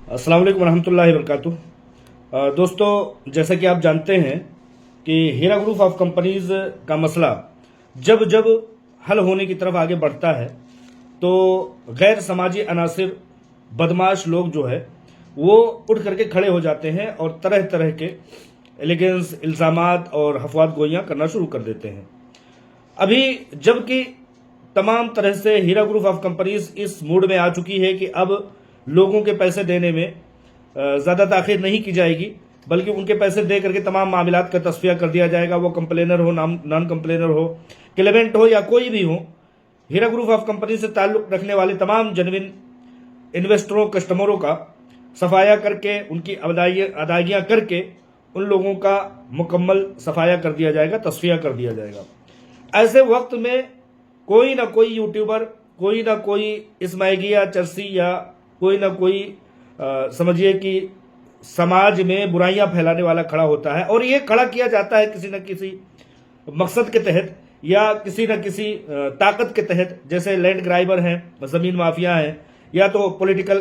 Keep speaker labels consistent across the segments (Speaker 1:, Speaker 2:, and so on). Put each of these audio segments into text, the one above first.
Speaker 1: अस्सलाम वालेकुम रहमतुल्लाहि वबरकातुहू। दोस्तों, जैसा कि आप जानते हैं कि हीरा ग्रुप ऑफ कंपनीज का मसला जब जब हल होने की तरफ आगे बढ़ता है तो गैर समाजी अनासिर बदमाश लोग जो है वो उठ करके खड़े हो जाते हैं और तरह तरह के एलिगेंस इल्ज़ामात और हफवात गोइयाँ करना शुरू कर देते हैं। अभी जबकि तमाम तरह से हीरा ग्रुप ऑफ कंपनीज इस मूड में आ चुकी है कि अब लोगों के पैसे देने में ज़्यादा ताख़ीर नहीं की जाएगी, बल्कि उनके पैसे दे करके तमाम मामलात का तस्फिया कर दिया जाएगा। वो कंप्लेनर हो, नॉन कंप्लेनर हो, क्लेमेंट हो या कोई भी हो, हीरा ग्रुप ऑफ कंपनी से ताल्लुक़ रखने वाले तमाम जेन्युइन इन्वेस्टरों कस्टमरों का सफाया करके उनकी अदायगियाँ करके उन लोगों का मुकम्मल सफाया कर दिया जाएगा, तस्फिया कर दिया जाएगा। ऐसे वक्त में कोई ना कोई यूट्यूबर, कोई ना कोई इसमाइलिया चरसी या कोई ना कोई समझिए कि समाज में बुराइयां फैलाने वाला खड़ा होता है, और ये खड़ा किया जाता है किसी न किसी मकसद के तहत या किसी न किसी ताकत के तहत, जैसे लैंड ग्राइबर हैं, ज़मीन माफिया हैं, या तो पॉलिटिकल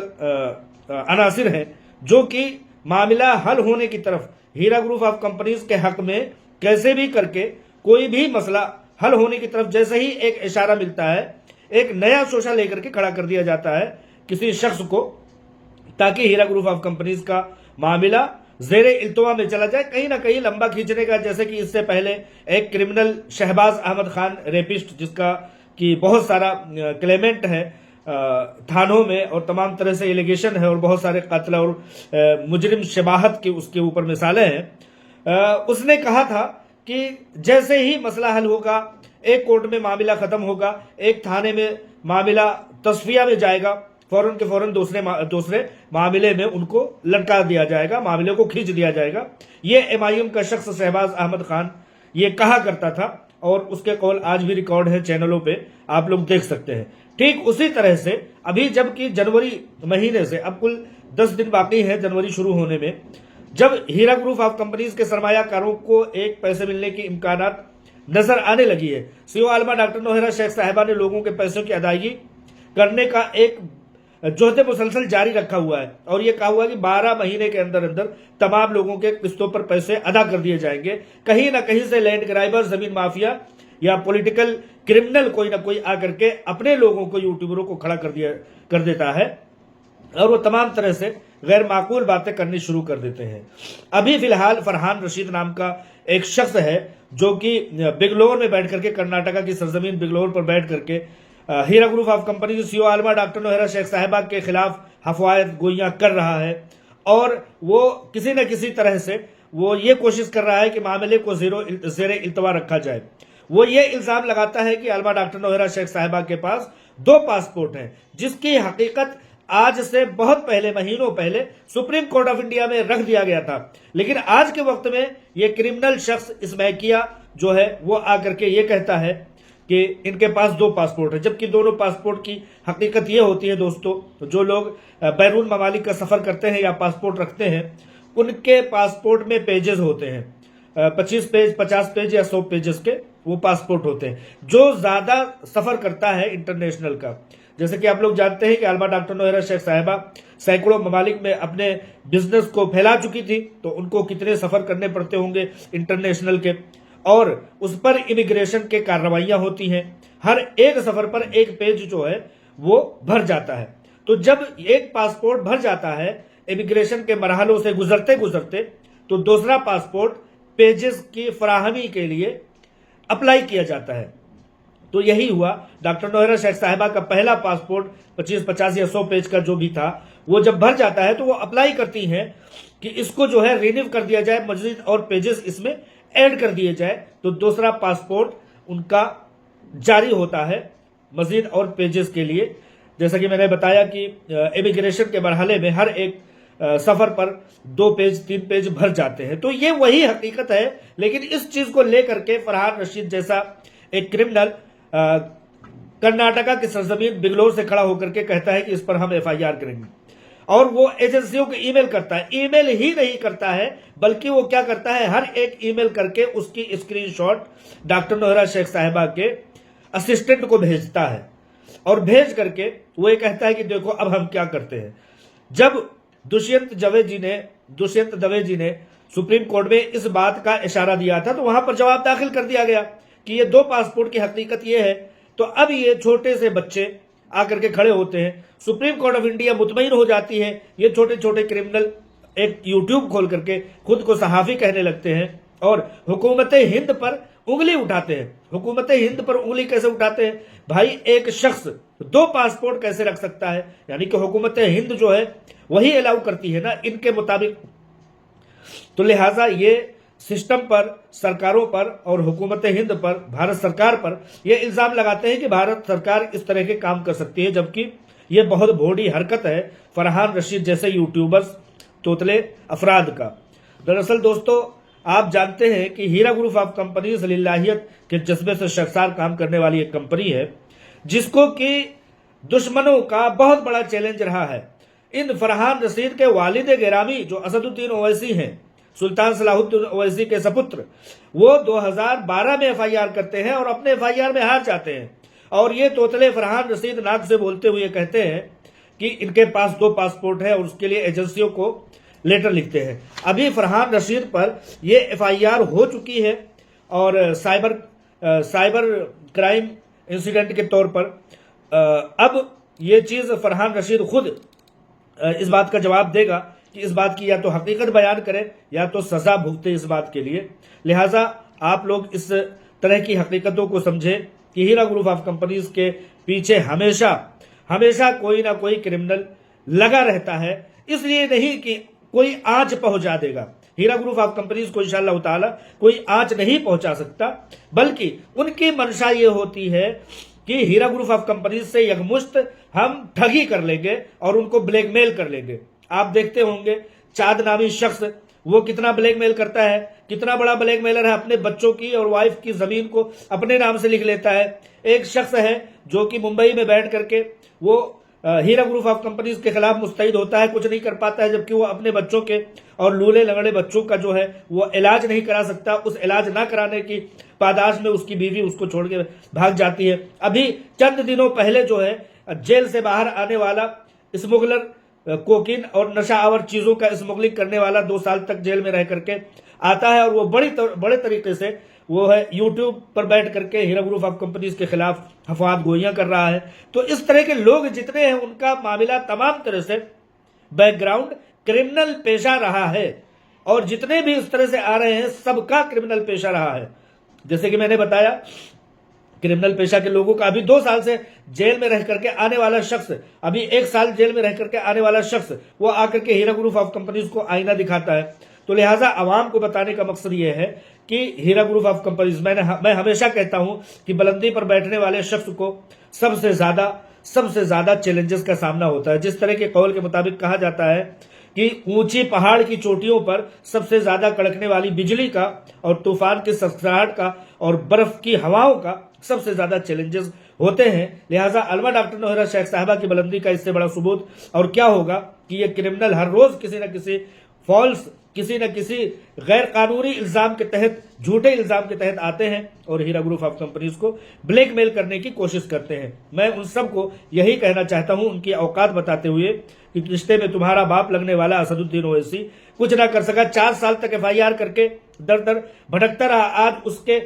Speaker 1: अनासिर हैं जो कि मामला हल होने की तरफ हीरा ग्रुप ऑफ कंपनीज के हक में कैसे भी करके कोई भी मसला हल होने की तरफ जैसे ही एक इशारा मिलता है, एक नया शोशा लेकर के खड़ा कर दिया जाता है किसी शख्स को, ताकि हीरा ग्रुप ऑफ कंपनीज का मामला जेरे इल्तवा में चला जाए, कहीं ना कहीं लंबा खींचने का। जैसे कि इससे पहले एक क्रिमिनल शहबाज अहमद खान रेपिस्ट, जिसका कि बहुत सारा क्लेमेंट है थानों में और तमाम तरह से एलिगेशन है और बहुत सारे कातिल और मुजरिम शबाहत की उसके ऊपर मिसालें हैं, उसने कहा था कि जैसे ही मसला हल होगा, एक कोर्ट में मामला खत्म होगा, एक थाने में मामला तस्फिया में जाएगा, फौरन के फौरन दूसरे मामले में उनको लटका दिया जाएगा, मामले को खींच दिया जाएगा। ये एमआईएम का शख्स शहबाज अहमद खान ये कहा करता था और उसके कौल आज भी रिकॉर्ड है, चैनलों पे आप लोग देख सकते हैं। ठीक उसी तरह से अभी जबकि जनवरी महीने से अब कुल 10 दिन बाकी है जनवरी शुरू होने में, जब हीरा ग्रुप ऑफ कंपनीज के सरमायाकारों को एक पैसे मिलने की इम्कानात नजर आने लगी है, सीईओ आलमा डॉक्टर नौहरा शेख साहिबा ने लोगों के पैसों की अदायगी करने का एक जोहद मुसलसल जारी रखा हुआ है और यह कहा हुआ है कि 12 महीने के अंदर अंदर तमाम लोगों के किस्तों पर पैसे अदा कर दिए जाएंगे। कहीं ना कहीं से लैंड ग्राइबर, जमीन माफिया या पॉलिटिकल क्रिमिनल कोई ना कोई आकर के अपने लोगों को, यूट्यूबरों को खड़ा कर देता है और वो तमाम तरह से गैर माकूल बातें करनी शुरू कर देते हैं। अभी फिलहाल फरहान रशीद नाम का एक शख्स है जो कि बिगलोर में बैठ करके, कर्नाटका की सरजमीन बिगलोर पर बैठ करके Heera group of company CEO आलमा डॉक्टर नौहरा शेख साहिबा के खिलाफ हफवायत गोइयां कर रहा है और वो किसी न किसी तरह से वो ये कोशिश कर रहा है कि मामले को जेरे इल्तवा रखा जाए। वो ये इल्जाम लगाता है कि आलमा डॉक्टर नौहरा शेख साहिबा के पास 2 पासपोर्ट हैं, जिसकी हकीकत आज से बहुत पहले, महीनों पहले सुप्रीम कोर्ट ऑफ इंडिया में रख दिया गया था। लेकिन आज के वक्त में ये क्रिमिनल शख्स इसमैकिया जो है वो आकर के ये कहता है कि इनके पास 2 पासपोर्ट है, जबकि दोनों पासपोर्ट की हकीकत ये होती है दोस्तों, जो लोग बैरून ममालिक का सफर करते हैं या पासपोर्ट रखते हैं, उनके पासपोर्ट में पेजेस होते हैं, 25 पेज, 50 पेज या 100 पेजेस के वो पासपोर्ट होते हैं। जो ज्यादा सफर करता है इंटरनेशनल का, जैसे कि आप लोग जानते हैं कि आलमा डॉक्टर नौहरा शेख साहिबा सैकड़ों ममालिक में अपने बिजनेस को फैला चुकी थी, तो उनको कितने सफर करने पड़ते होंगे इंटरनेशनल के, और उस पर इमिग्रेशन के कार्रवाइयां होती हैं। हर एक सफर पर एक पेज जो है वो भर जाता है। तो जब एक पासपोर्ट भर जाता है इमिग्रेशन के मरहलों से गुजरते गुजरते, तो दूसरा पासपोर्ट पेजेस की फराहमी के लिए अप्लाई किया जाता है। तो यही हुआ, डॉक्टर नौहरा शेख साहिबा का पहला पासपोर्ट 25, 50 या 100 पेज का जो भी था, वो जब भर जाता है तो वो अप्लाई करती हैं कि इसको जो है रिन्यू कर दिया जाए, मजीद और पेजेस इसमें ऐड कर दिए जाए। तो दूसरा पासपोर्ट उनका जारी होता है मजीद और पेजेस के लिए। जैसा कि मैंने बताया कि इमिग्रेशन के मरहले में हर एक सफर पर 2 पेज 3 पेज भर जाते हैं। तो ये वही हकीकत है, लेकिन इस चीज को लेकर के फरहान रशीद जैसा एक क्रिमिनल कर्नाटका की सरजमीन बिगलोर से खड़ा होकर के कहता है कि इस पर हम एफआईआर करेंगे, और वो एजेंसियों को ईमेल करता है। ईमेल ही नहीं करता है, बल्कि वो क्या करता है, हर एक ईमेल करके उसकी स्क्रीनशॉट डॉक्टर नौहरा शेख साहिबा के असिस्टेंट को भेजता है और भेज करके वो ये कहता है कि देखो अब हम क्या करते हैं। जब दुष्यंत दवे जी ने सुप्रीम कोर्ट में इस बात का इशारा दिया था, तो वहां पर जवाब दाखिल कर दिया गया कि ये 2 पासपोर्ट की हकीकत ये है। तो अब ये छोटे से बच्चे आकर के खड़े होते हैं, सुप्रीम कोर्ट ऑफ इंडिया मुतमईन हो जाती है, ये छोटे छोटे क्रिमिनल एक यूट्यूब खोल करके खुद को सहाफी कहने लगते हैं और हुकूमत हिंद पर उंगली उठाते हैं। हुकूमत हिंद पर उंगली कैसे उठाते हैं भाई? एक शख्स 2 पासपोर्ट कैसे रख सकता है? यानी कि हुकूमत हिंद जो है वही अलाउ करती है ना इनके मुताबिक। तो लिहाजा ये सिस्टम पर, सरकारों पर और हुकूमत हिंद पर, भारत सरकार पर यह इल्जाम लगाते हैं कि भारत सरकार इस तरह के काम कर सकती है, जबकि ये बहुत भोड़ी हरकत है फरहान रशीद जैसे यूट्यूबर्स, तोतले अफराद का। दरअसल दोस्तों, आप जानते हैं कि हीरा ग्रुप ऑफ कंपनीज लिल्लाहियत के जज्बे से शर्मसार काम करने वाली एक कंपनी है, जिसको कि दुश्मनों का बहुत बड़ा चैलेंज रहा है। इन फरहान रशीद के वालिद गिरामी जो असदुद्दीन ओवैसी हैं, सुल्तान सलाहुद्दीन ओवैसी के सपुत्र, वो 2012 में एफआईआर करते हैं और अपने एफआईआर में हार जाते हैं। और ये तोतले फरहान रशीद नाक से बोलते हुए कहते हैं कि इनके पास 2 पासपोर्ट है और उसके लिए एजेंसियों को लेटर लिखते हैं। अभी फरहान रशीद पर ये एफआईआर हो चुकी है और साइबर क्राइम इंसिडेंट के तौर पर अब ये चीज फरहान रशीद खुद इस बात का जवाब देगा कि इस बात की या तो हकीकत बयान करे या तो सजा भुगते इस बात के लिए। लिहाजा आप लोग इस तरह की हकीकतों को समझें कि हीरा ग्रुप ऑफ कंपनीज के पीछे हमेशा कोई ना कोई क्रिमिनल लगा रहता है। इसलिए नहीं कि कोई आंच पहुंचा देगा, हीरा ग्रुप ऑफ कंपनीज को इंशाअल्लाह ताला कोई आंच नहीं पहुंचा सकता, बल्कि उनकी मंशा ये होती है कि हीरा ग्रुप ऑफ कंपनीज से यकमुश्त हम ठगी कर लेंगे और उनको ब्लैकमेल कर लेंगे। आप देखते होंगे चांद नामी शख्स वो कितना ब्लैकमेल करता है, कितना बड़ा ब्लैकमेलर है। अपने बच्चों की और वाइफ की जमीन को अपने नाम से लिख लेता है। एक शख्स है जो कि मुंबई में बैठ करके वो हीरा ग्रुप ऑफ कंपनीज के खिलाफ मुस्तैद होता है, कुछ नहीं कर पाता है, जबकि वो अपने बच्चों के और लूले लगड़े बच्चों का जो है वो इलाज नहीं करा सकता। उस इलाज ना कराने की पादाश में उसकी बीवी उसको छोड़ के भाग जाती है। अभी चंद दिनों पहले जो है जेल से बाहर आने वाला स्मुगलर, कोकीन और नशा आवर चीजों का स्मगलिंग करने वाला 2 साल तक जेल में रह करके आता है और वो बड़े तरीके से वो है यूट्यूब पर बैठ करके हीरा ग्रुप ऑफ कंपनीज के खिलाफ अफवाह गोइयां कर रहा है। तो इस तरह के लोग जितने हैं उनका मामला तमाम तरह से बैकग्राउंड क्रिमिनल पेशा रहा है और जितने भी इस तरह से आ रहे हैं सबका क्रिमिनल पेशा रहा है। जैसे कि मैंने बताया, क्रिमिनल पेशा के लोगों का अभी 2 साल से जेल में रह करके आने वाला शख्स, अभी 1 साल जेल में रह करके आने वाला शख्स वो आकर के हीरा ग्रुप ऑफ कंपनीज को आईना दिखाता है। तो लिहाजा आवाम को बताने का मकसद ये है कि हीरा ग्रुप ऑफ कंपनीज, मैं हमेशा कहता हूं कि बुलंदी पर बैठने वाले शख्स को सबसे ज्यादा चैलेंजेस का सामना होता है। जिस तरह के कौल के मुताबिक कहा जाता है कि ऊंची पहाड़ की चोटियों पर सबसे ज्यादा कड़कने वाली बिजली का और तूफान की सड़सड़ाहट का और बर्फ की हवाओं का सबसे ज्यादा चैलेंजेस होते हैं। लिहाजा अलमा डॉक्टर नोहरा शेख साहबा की बुलंदी का इससे बड़ा सबूत और क्या होगा कि ये क्रिमिनल हर रोज किसी न किसी फॉल्स, किसी न किसी गैर कानूनी इल्जाम के तहत, झूठे इल्जाम के तहत आते हैं और हीरा ग्रुप ऑफ कंपनीज को ब्लैकमेल करने की कोशिश करते हैं। मैं उन सबको यही कहना चाहता हूं, उनकी औकात बताते हुए, कि रिश्ते में तुम्हारा बाप लगने वाला असदुद्दीन ओवैसी कुछ ना कर सका। 4 साल तक एफआईआर करके दर दर भटकता रहा। आज उसके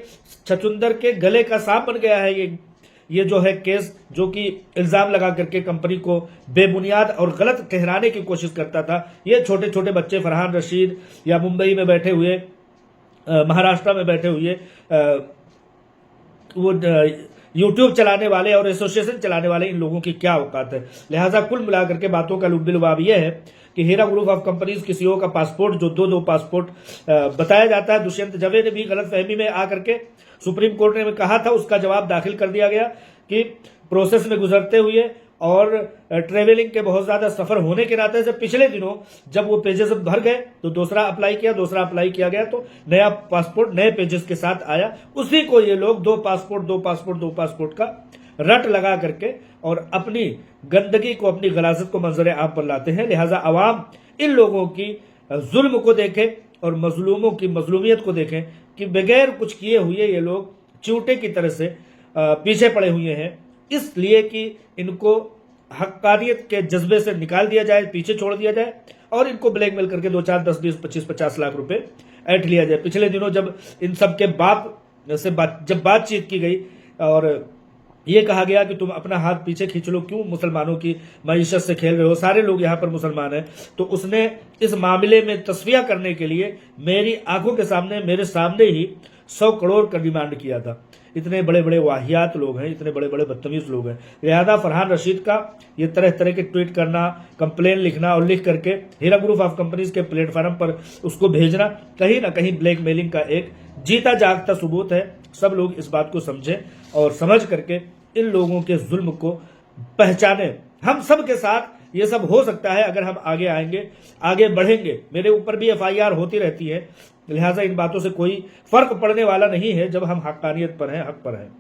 Speaker 1: छचुंदर के गले का सांप बन गया है ये जो है केस, जो कि इल्जाम लगा करके कंपनी को बेबुनियाद और गलत ठहराने की कोशिश करता था। ये छोटे छोटे बच्चे फरहान रशीद या मुंबई में बैठे हुए, महाराष्ट्र में बैठे हुए वो यूट्यूब चलाने वाले और एसोसिएशन चलाने वाले, इन लोगों की क्या औकात है। लिहाजा कुल मिलाकर के बातों का लुब्बिलुबाब यह है कि हीरा ग्रुप ऑफ कंपनीज की सीईओ का पासपोर्ट जो 2 पासपोर्ट बताया जाता है, दुष्यंत दवे ने भी गलतफहमी में आकर के सुप्रीम कोर्ट ने कहा था, उसका जवाब दाखिल कर दिया गया कि प्रोसेस में गुजरते हुए और ट्रेवलिंग के बहुत ज्यादा सफर होने के नाते से पिछले दिनों जब वो पेजेस भर गए तो दूसरा अप्लाई किया गया तो नया पासपोर्ट नए पेजेस के साथ आया। उसी को ये लोग 2 पासपोर्ट का रट लगा करके और अपनी गंदगी को, अपनी गलाजत को मंजर आम पर लाते हैं। लिहाजा अवाम इन लोगों की जुल्म को देखे और मजलूमों की मजलूमियत को देखें कि बगैर कुछ किए हुए ये लोग चूंटे की तरह से पीछे पड़े हुए हैं, इसलिए कि इनको हक्कानियत के जज्बे से निकाल दिया जाए, पीछे छोड़ दिया जाए और इनको ब्लैकमेल करके 2, 4, 10, 20, 25, 50 लाख रुपए ऐंठ लिया जाए। पिछले दिनों जब इन सब के बाप से जब बातचीत की गई और ये कहा गया कि तुम अपना हाथ पीछे खींच लो, क्यों मुसलमानों की मईशत से खेल रहे हो, सारे लोग यहाँ पर मुसलमान हैं, तो उसने इस मामले में तस्फिया करने के लिए मेरी आंखों के सामने, मेरे सामने ही 100 करोड़ का डिमांड किया था। इतने बड़े बड़े वाहियात लोग हैं, इतने बड़े बड़े बदतमीज लोग हैं। लिहाजा फरहान रशीद का ये तरह तरह के ट्वीट करना, कंप्लेन लिखना और लिख करके हीरा ग्रुप ऑफ कंपनीज के प्लेटफॉर्म पर उसको भेजना कहीं ना कहीं ब्लैकमेलिंग का एक जीता जागता सबूत है। सब लोग इस बात को समझें और समझ करके इन लोगों के जुल्म को पहचाने। हम सब के साथ ये सब हो सकता है अगर हम आगे आएंगे, आगे बढ़ेंगे। मेरे ऊपर भी FIR होती रहती है, लिहाजा इन बातों से कोई फर्क पड़ने वाला नहीं है जब हम हक्कानियत पर हैं, हक पर हैं।